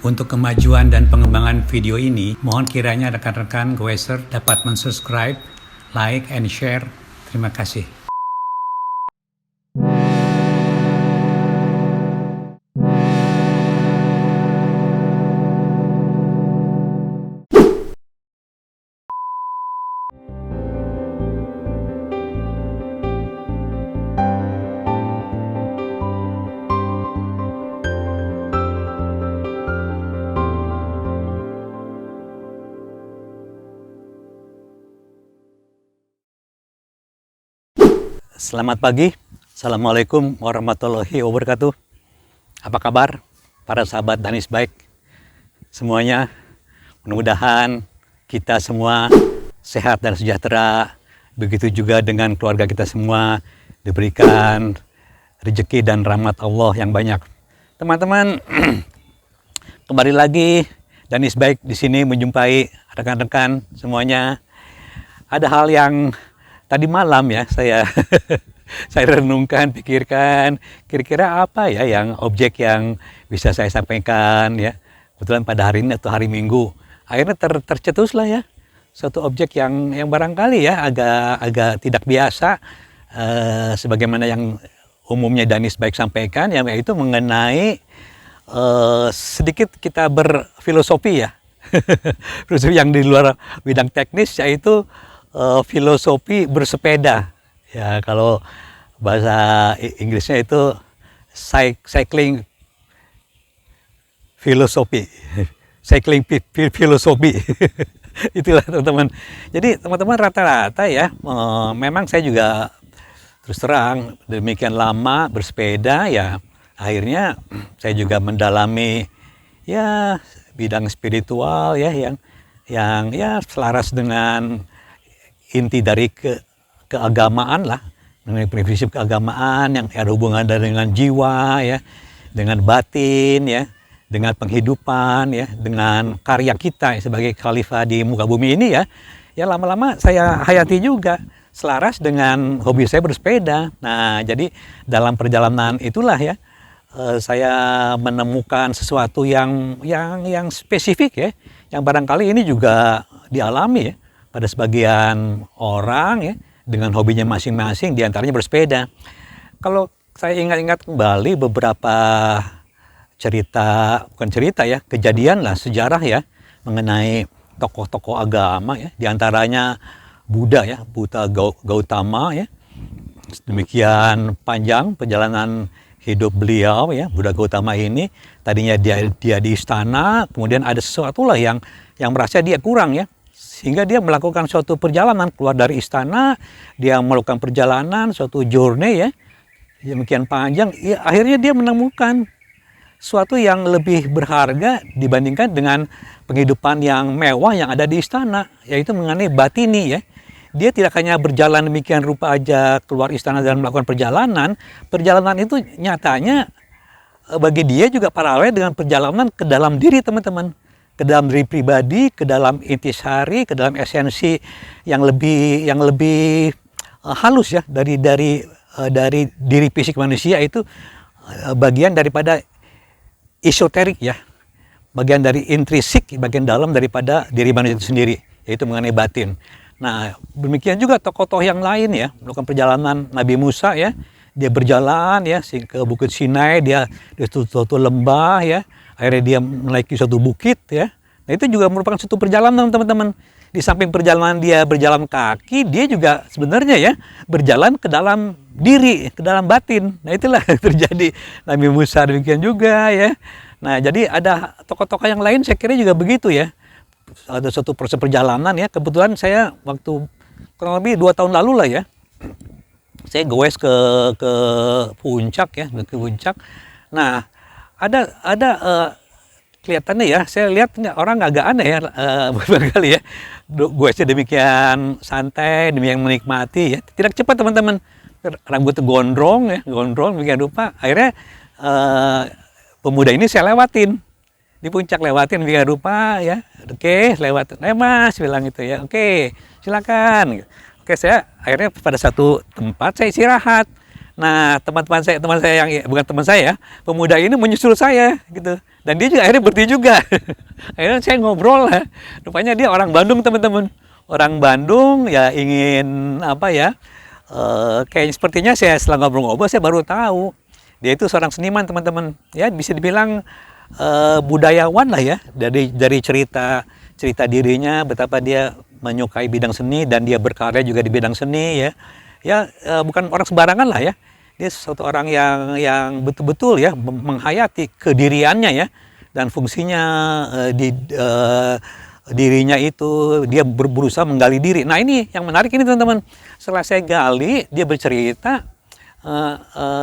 Untuk kemajuan dan pengembangan video ini, mohon kiranya rekan-rekan Goeser dapat mensubscribe, like, and share. Terima kasih. Selamat pagi, Assalamualaikum warahmatullahi wabarakatuh. Apa kabar para sahabat Danis Baik semuanya? Mudah-mudahan kita semua sehat dan sejahtera. Begitu juga dengan keluarga kita semua diberikan rezeki dan rahmat Allah yang banyak. Teman-teman, kembali lagi Danis Baik di sini menjumpai rekan-rekan semuanya. Ada hal yang tadi malam ya saya renungkan, pikirkan kira-kira apa ya yang objek yang bisa saya sampaikan ya. Kebetulan pada hari ini atau hari Minggu akhirnya tercetuslah ya suatu objek yang barangkali ya agak tidak biasa, sebagaimana yang umumnya Danis Baik sampaikan, yaitu mengenai sedikit kita berfilosofi ya. Filosofi yang di luar bidang teknis, yaitu filosofi bersepeda ya. Kalau bahasa Inggrisnya itu cycling philosophy. Cycling philosophy. Itulah teman-teman. Jadi teman-teman rata-rata ya, memang saya juga terus terang demikian lama bersepeda ya, akhirnya saya juga mendalami ya bidang spiritual ya yang ya selaras dengan inti dari keagamaan lah, mengenai prinsip keagamaan yang ada hubungan dengan jiwa ya, dengan batin ya, dengan penghidupan ya, dengan karya kita sebagai khalifah di muka bumi ini ya. Ya lama-lama saya hayati juga selaras dengan hobi saya bersepeda. Nah, jadi dalam perjalanan itulah ya saya menemukan sesuatu yang spesifik ya, yang barangkali ini juga dialami ya pada sebagian orang ya dengan hobinya masing-masing, diantaranya bersepeda. Kalau saya ingat-ingat kembali beberapa cerita, bukan cerita ya, kejadian lah, sejarah ya mengenai tokoh-tokoh agama ya, diantaranya Buddha ya, Buddha Gautama ya. Demikian panjang perjalanan hidup beliau ya, Buddha Gautama ini. Tadinya dia di istana, kemudian ada sesuatu lah yang merasa dia kurang ya, sehingga dia melakukan suatu perjalanan keluar dari istana. Dia melakukan perjalanan, suatu journey ya, demikian panjang. Ya, akhirnya dia menemukan suatu yang lebih berharga dibandingkan dengan penghidupan yang mewah yang ada di istana, yaitu mengenai batini ya. Dia tidak hanya berjalan demikian rupa aja keluar istana dan melakukan perjalanan. Perjalanan itu nyatanya bagi dia juga paralel dengan perjalanan ke dalam diri teman-teman, ke dalam diri pribadi, ke dalam intisari, ke dalam esensi yang lebih halus ya dari diri fisik manusia. Itu bagian daripada esoterik ya, bagian dari intrinsik, bagian dalam daripada diri manusia itu sendiri, yaitu mengenai batin. Nah, demikian juga tokoh-tokoh yang lain ya, melakukan perjalanan. Nabi Musa ya, dia berjalan ya ke Bukit Sinai, dia suatu lembah ya, akhirnya dia menaiki suatu bukit ya. Nah, itu juga merupakan suatu perjalanan teman-teman. Di samping perjalanan dia berjalan kaki, dia juga sebenarnya ya berjalan ke dalam diri, ke dalam batin. Nah, itulah yang terjadi Nabi Musa, demikian juga ya. Nah, jadi ada tokoh-tokoh yang lain saya kira juga begitu ya. Ada suatu proses perjalanan ya. Kebetulan saya waktu kurang lebih 2 tahun lalu lah ya, saya goes ke puncak ya, ke puncak. Nah, ada kelihatannya ya, saya lihat orang agak aneh ya, barangkali ya, goesnya demikian santai, demikian menikmati ya, tidak cepat teman-teman, rambutnya gondrong ya, demikian rupa. Akhirnya pemuda ini saya lewatin di puncak, lewatin demikian rupa ya. Oke, lewatin, Mas bilang gitu ya, oke silakan. Oke, saya akhirnya pada satu tempat saya istirahat. Nah, teman saya yang bukan teman saya, pemuda ini menyusul saya gitu. Dan dia juga akhirnya berhenti juga. Akhirnya saya ngobrol lah. Rupanya dia orang Bandung, teman-teman. Orang Bandung ya ingin apa ya? Kayak sepertinya saya setelah ngobrol-ngobrol saya baru tahu dia itu seorang seniman, teman-teman. Ya bisa dibilang budayawan lah ya, dari cerita dirinya betapa dia menyukai bidang seni dan dia berkarya juga di bidang seni ya. Bukan orang sembarangan lah ya. Dia suatu orang yang betul-betul ya menghayati kediriannya ya, dan fungsinya dirinya itu dia berusaha menggali diri. Nah, ini yang menarik ini, teman-teman. Setelah saya gali, dia bercerita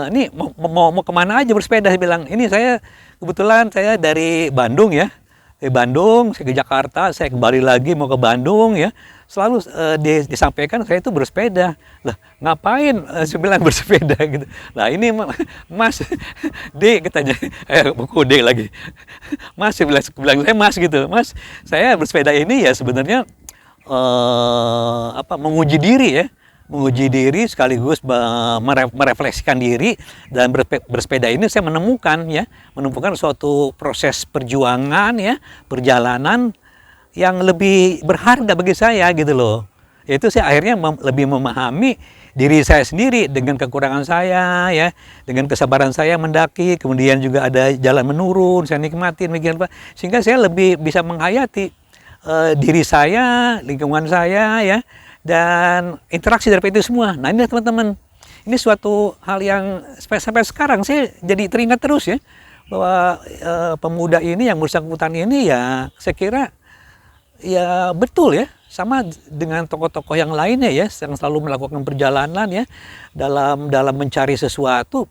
ini mau kemana aja bersepeda. Saya bilang, ini saya kebetulan saya dari Bandung ya, dari Bandung saya ke Jakarta, saya kembali lagi mau ke Bandung ya. Selalu disampaikan saya itu bersepeda. Lah, ngapain? Saya bilang bersepeda gitu. Nah, ini Mas D katanya, kode lagi. Mas, saya bilang saya Mas gitu. Mas, saya bersepeda ini ya sebenarnya menguji diri ya. Menguji diri sekaligus merefleksikan diri. Dan bersepeda ini saya menemukan suatu proses perjuangan ya, perjalanan yang lebih berharga bagi saya gitu loh. Yaitu saya akhirnya lebih memahami diri saya sendiri dengan kekurangan saya ya, dengan kesabaran saya mendaki, kemudian juga ada jalan menurun, saya nikmatin sehingga saya lebih bisa menghayati diri saya, lingkungan saya ya, dan interaksi dari itu semua. Nah, ini teman-teman, ini suatu hal yang sampai sekarang saya jadi teringat terus ya, bahwa pemuda ini yang bersangkutan ini ya, saya kira ya betul ya, sama dengan tokoh-tokoh yang lainnya ya, yang selalu melakukan perjalanan ya dalam mencari sesuatu.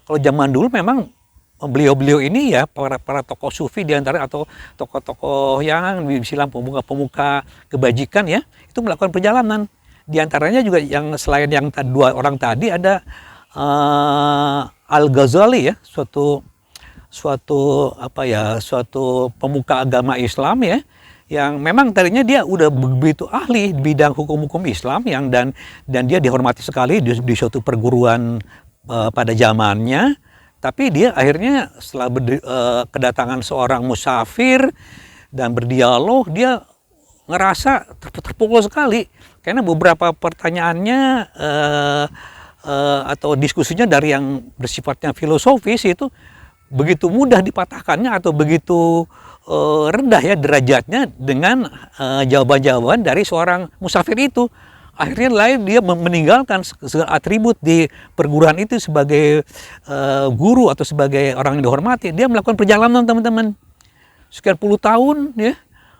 Kalau zaman dulu memang beliau-beliau ini ya para tokoh sufi diantara atau tokoh-tokoh yang bilang pemuka kebajikan ya, itu melakukan perjalanan. Diantaranya juga yang selain yang dua orang tadi ada Al-Ghazali ya, suatu pemuka agama Islam ya, yang memang tadinya dia udah begitu ahli di bidang hukum-hukum Islam dan dia dihormati sekali di suatu perguruan pada zamannya. Tapi dia akhirnya setelah kedatangan seorang musafir dan berdialog, dia ngerasa terpukul sekali karena beberapa pertanyaannya atau diskusinya dari yang bersifatnya filosofis itu begitu mudah dipatahkannya atau begitu rendah ya derajatnya dengan jawaban-jawaban dari seorang musafir itu. Akhirnya dia meninggalkan segala atribut di perguruan itu sebagai guru atau sebagai orang yang dihormati. Dia melakukan perjalanan, teman-teman, sekian puluh tahun ya.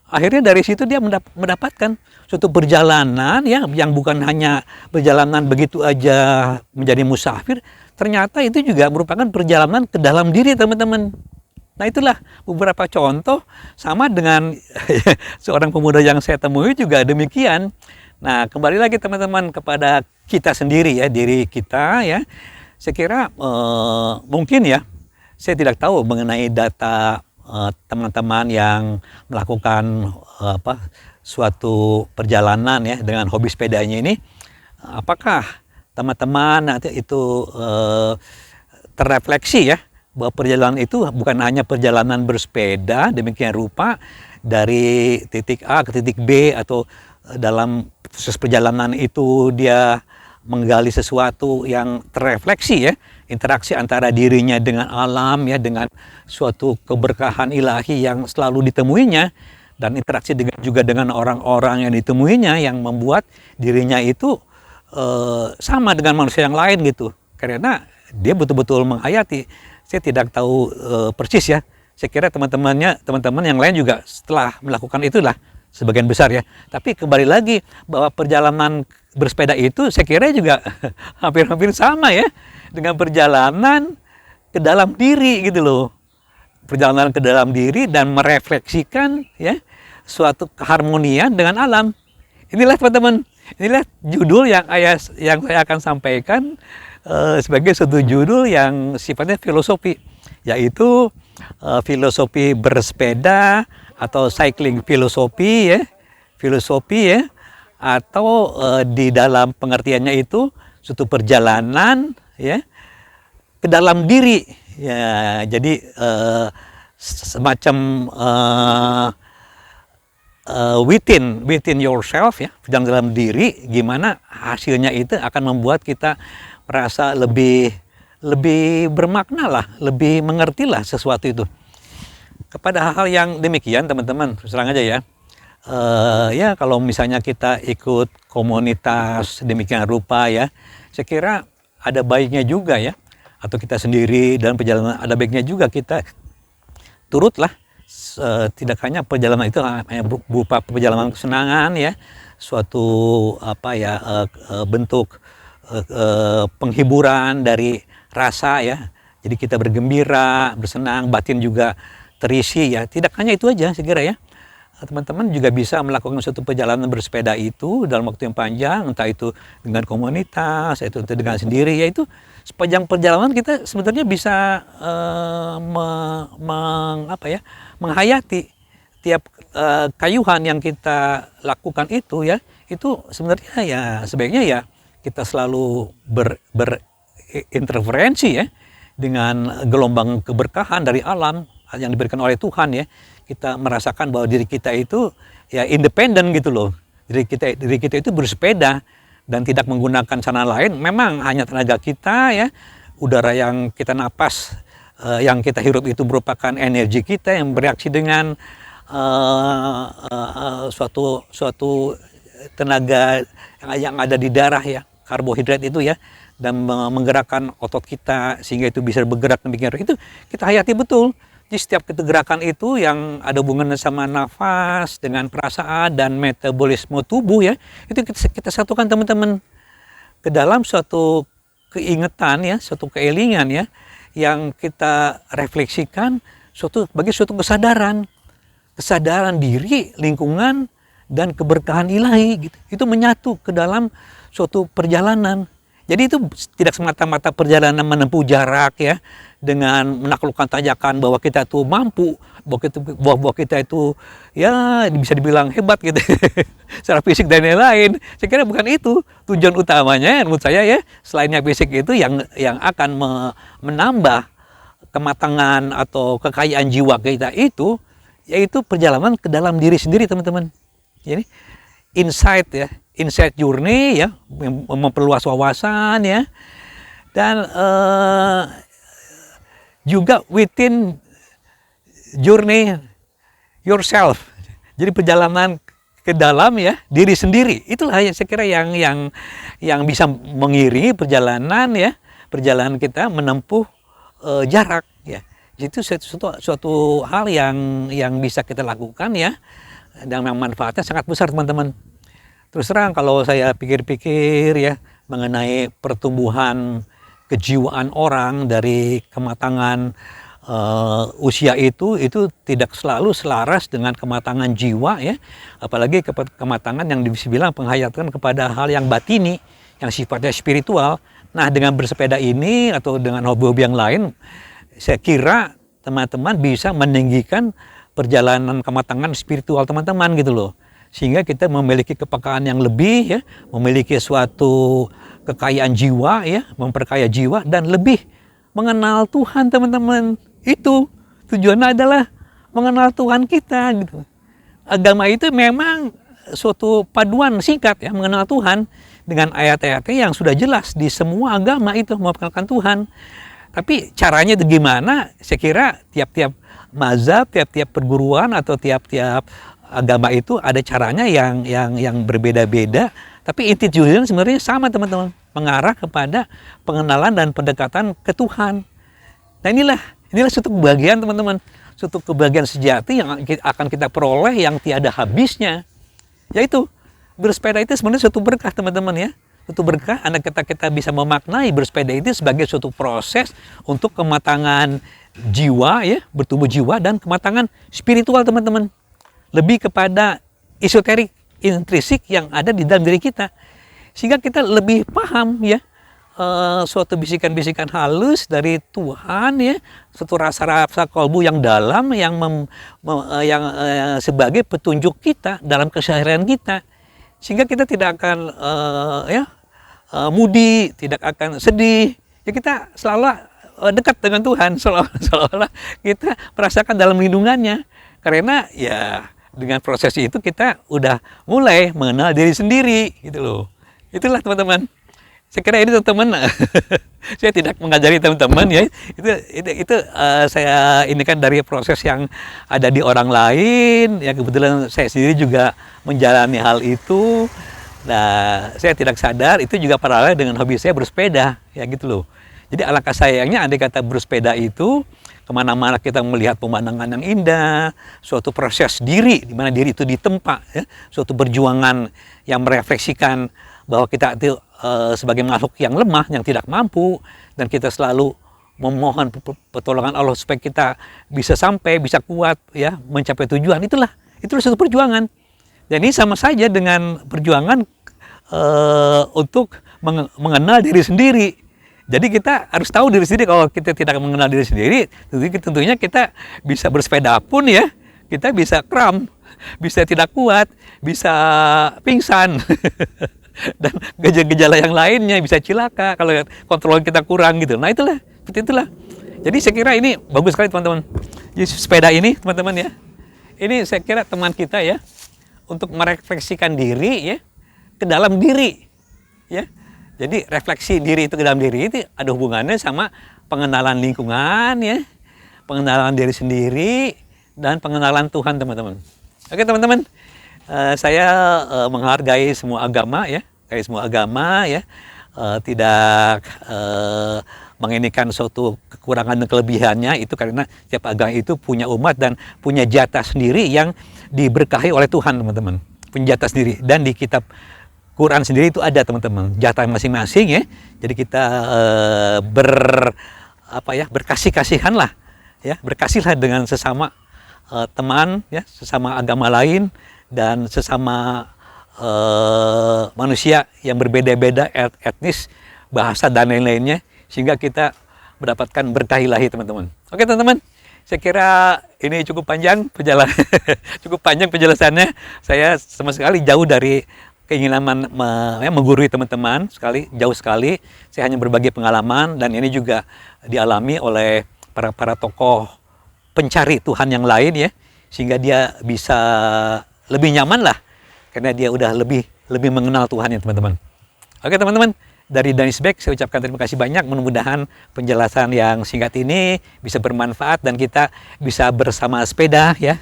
Akhirnya dari situ dia mendapatkan suatu perjalanan ya, yang bukan hanya perjalanan begitu aja menjadi musafir, ternyata itu juga merupakan perjalanan ke dalam diri, teman-teman. Nah, itulah beberapa contoh, sama dengan seorang pemuda yang saya temui juga demikian. Nah, kembali lagi teman-teman kepada kita sendiri ya, diri kita ya. Saya kira mungkin ya, saya tidak tahu mengenai data teman-teman yang melakukan suatu perjalanan ya dengan hobi sepedanya ini. Apakah teman-teman itu terrefleksi ya, bahwa perjalanan itu bukan hanya perjalanan bersepeda demikian rupa dari titik A ke titik B, atau dalam proses perjalanan itu dia menggali sesuatu yang terrefleksi ya, interaksi antara dirinya dengan alam ya, dengan suatu keberkahan ilahi yang selalu ditemuinya, dan interaksi juga dengan orang-orang yang ditemuinya yang membuat dirinya itu sama dengan manusia yang lain gitu, karena dia betul-betul menghayati. Saya tidak tahu persis ya. Saya kira teman-teman yang lain juga setelah melakukan itulah sebagian besar ya. Tapi kembali lagi bahwa perjalanan bersepeda itu saya kira juga hampir-hampir sama ya dengan perjalanan ke dalam diri gitu loh. Perjalanan ke dalam diri dan merefleksikan ya suatu keharmonian dengan alam. Inilah teman-teman, inilah judul yang saya akan sampaikan sebagai satu judul yang sifatnya filosofi, yaitu filosofi bersepeda atau cycling filosofi ya, atau di dalam pengertiannya itu suatu perjalanan ya ke dalam diri ya. Jadi semacam within yourself ya, dalam diri, gimana hasilnya itu akan membuat kita merasa lebih bermakna lah, lebih mengerti lah sesuatu itu. Kepada hal yang demikian teman-teman, terang aja ya, ya kalau misalnya kita ikut komunitas demikian rupa ya, saya kira ada baiknya juga ya, atau kita sendiri dalam perjalanan ada baiknya juga kita turutlah. Tidak hanya perjalanan itu hanya berupa perjalanan kesenangan ya, suatu apa ya, bentuk penghiburan dari rasa ya. Jadi kita bergembira, bersenang, batin juga terisi ya. Tidak hanya itu aja saya kira ya. Teman-teman juga bisa melakukan suatu perjalanan bersepeda itu dalam waktu yang panjang, entah itu dengan komunitas, itu dengan sendiri, yaitu sepanjang perjalanan kita sebenarnya bisa menghayati tiap kayuhan yang kita lakukan itu ya, itu sebenarnya ya sebaiknya ya kita selalu berinterferensi ya dengan gelombang keberkahan dari alam yang diberikan oleh Tuhan ya. Kita merasakan bahwa diri kita itu ya independen gitu loh. Diri kita itu bersepeda dan tidak menggunakan sarana lain. Memang hanya tenaga kita ya, udara yang kita napas, yang kita hirup itu merupakan energi kita yang bereaksi dengan suatu tenaga yang ada di darah ya, karbohidrat itu ya, dan menggerakkan otot kita sehingga itu bisa bergerak demikian itu kita hayati betul. Jadi setiap gerakan itu yang ada hubungannya sama nafas, dengan perasaan dan metabolisme tubuh ya, itu kita satukan teman-teman ke dalam suatu keingetan ya, suatu keelingan ya, yang kita refleksikan bagi suatu kesadaran diri, lingkungan, dan keberkahan ilahi gitu. Itu menyatu ke dalam suatu perjalanan. Jadi itu tidak semata-mata perjalanan menempuh jarak ya, dengan menaklukkan tanjakan bahwa kita itu mampu, bahwa kita itu ya bisa dibilang hebat gitu secara fisik dan lain-lain. Saya kira bukan itu tujuan utamanya menurut saya ya. Selainnya fisik itu yang akan menambah kematangan atau kekayaan jiwa kita itu, yaitu perjalanan ke dalam diri sendiri teman-teman. Jadi insight ya, insight journey ya, memperluas wawasan ya, dan juga within journey yourself. Jadi perjalanan ke dalam ya diri sendiri. Itulah yang saya kira yang bisa mengiringi perjalanan ya, perjalanan kita menempuh jarak ya. Itu suatu hal yang bisa kita lakukan ya, dan yang manfaatnya sangat besar teman-teman. Terus terang kalau saya pikir-pikir ya mengenai pertumbuhan kejiwaan orang dari kematangan usia itu tidak selalu selaras dengan kematangan jiwa ya, apalagi kematangan yang dibilang penghayatan kepada hal yang batini, yang sifatnya spiritual. Nah dengan bersepeda ini atau dengan hobi-hobi yang lain, saya kira teman-teman bisa meninggikan perjalanan kematangan spiritual teman-teman gitu loh. Sehingga kita memiliki kepekaan yang lebih ya, memiliki suatu kekayaan jiwa ya, memperkaya jiwa dan lebih mengenal Tuhan teman-teman. Itu tujuannya adalah mengenal Tuhan kita gitu. Agama itu memang suatu paduan singkat ya, mengenal Tuhan dengan ayat-ayatnya yang sudah jelas di semua agama itu memperkenalkan Tuhan. Tapi caranya itu gimana? Saya kira tiap-tiap mazhab, tiap-tiap perguruan atau tiap-tiap agama itu ada caranya yang berbeda-beda, tapi inti tujuannya sebenarnya sama teman-teman, mengarah kepada pengenalan dan pendekatan ke Tuhan. Nah inilah suatu kebahagiaan teman-teman, suatu kebahagiaan sejati yang akan kita peroleh yang tiada habisnya. Yaitu bersepeda itu sebenarnya suatu berkah teman-teman ya, suatu berkah. Anak kita bisa memaknai bersepeda itu sebagai suatu proses untuk kematangan jiwa ya, bertumbuh jiwa dan kematangan spiritual teman-teman. Lebih kepada esoterik, intrinsik yang ada di dalam diri kita, sehingga kita lebih paham ya, suatu bisikan-bisikan halus dari Tuhan ya, suatu rasa-rasa kalbu yang dalam yang sebagai petunjuk kita dalam keseharian kita, sehingga kita tidak akan mudi, tidak akan sedih ya, kita selalu dekat dengan Tuhan, seolah-olah kita merasakan dalam lindungannya. Karena ya dengan proses itu kita udah mulai mengenal diri sendiri gitu loh. Itulah teman-teman. Saya kira ini teman-teman, saya tidak mengajari teman-teman ya. Saya ini kan dari proses yang ada di orang lain. Ya kebetulan saya sendiri juga menjalani hal itu. Nah, saya tidak sadar itu juga paralel dengan hobi saya bersepeda, ya gitu loh. Jadi alangkah sayangnya andai kata bersepeda itu kemana-mana kita melihat pemandangan yang indah, suatu proses diri di mana diri itu ditempa, ya, suatu perjuangan yang merefleksikan bahwa kita itu sebagai makhluk yang lemah, yang tidak mampu, dan kita selalu memohon pertolongan Allah supaya kita bisa sampai, bisa kuat, ya, mencapai tujuan. Itulah suatu perjuangan. Dan ini sama saja dengan perjuangan untuk mengenal diri sendiri. Jadi kita harus tahu diri sendiri. Kalau kita tidak mengenal diri sendiri, tentunya kita bisa bersepeda pun ya, kita bisa kram, bisa tidak kuat, bisa pingsan, dan gejala-gejala yang lainnya, bisa cilaka kalau kontrol kita kurang gitu. Nah itulah, seperti itulah. Jadi saya kira ini bagus sekali teman-teman. Jadi sepeda ini teman-teman ya, ini saya kira teman kita ya, untuk merefleksikan diri ya, ke dalam diri ya. Jadi refleksi diri itu ke dalam diri itu ada hubungannya sama pengenalan lingkungan ya, pengenalan diri sendiri, dan pengenalan Tuhan teman-teman. Oke teman-teman, saya menghargai semua agama ya, tidak menginikan suatu kekurangan dan kelebihannya itu karena setiap agama itu punya umat dan punya jatah sendiri yang diberkahi oleh Tuhan teman-teman, punya jatah sendiri. Dan di kitab Quran sendiri itu ada teman-teman jatah masing-masing ya. Jadi kita berkasih-kasihan lah ya, berkasihlah dengan sesama teman ya, sesama agama lain dan sesama manusia yang berbeda-beda etnis, bahasa dan lain-lainnya, sehingga kita mendapatkan berkah ilahi teman-teman. Oke teman-teman, saya kira ini cukup panjang penjelasannya. Saya sama sekali jauh dari keinginan menggurui teman-teman jauh sekali. Saya hanya berbagi pengalaman, dan ini juga dialami oleh para tokoh pencari Tuhan yang lain ya, sehingga dia bisa lebih nyaman lah karena dia udah lebih mengenal Tuhan ya teman-teman. Oke teman-teman, dari Danisbek saya ucapkan terima kasih banyak. Mudah-mudahan penjelasan yang singkat ini bisa bermanfaat dan kita bisa bersama sepeda ya,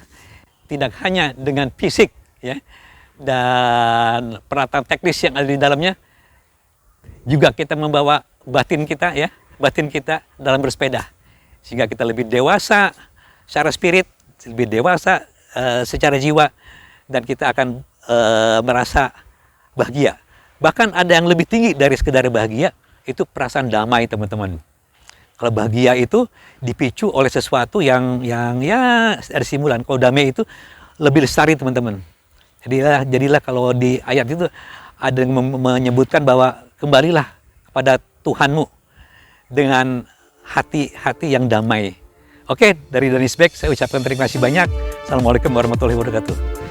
tidak hanya dengan fisik ya dan peralatan teknis yang ada di dalamnya, juga kita membawa batin kita dalam bersepeda, sehingga kita lebih dewasa secara spirit, lebih dewasa secara jiwa, dan kita akan merasa bahagia. Bahkan ada yang lebih tinggi dari sekedar bahagia, itu perasaan damai teman-teman. Kalau bahagia itu dipicu oleh sesuatu yang ya ada simulan. Kalau damai itu lebih lestari teman-teman. Jadilah kalau di ayat itu ada yang menyebutkan bahwa kembalilah kepada Tuhanmu dengan hati yang damai. Oke, dari Danisbek saya ucapkan terima kasih banyak. Assalamualaikum warahmatullahi wabarakatuh.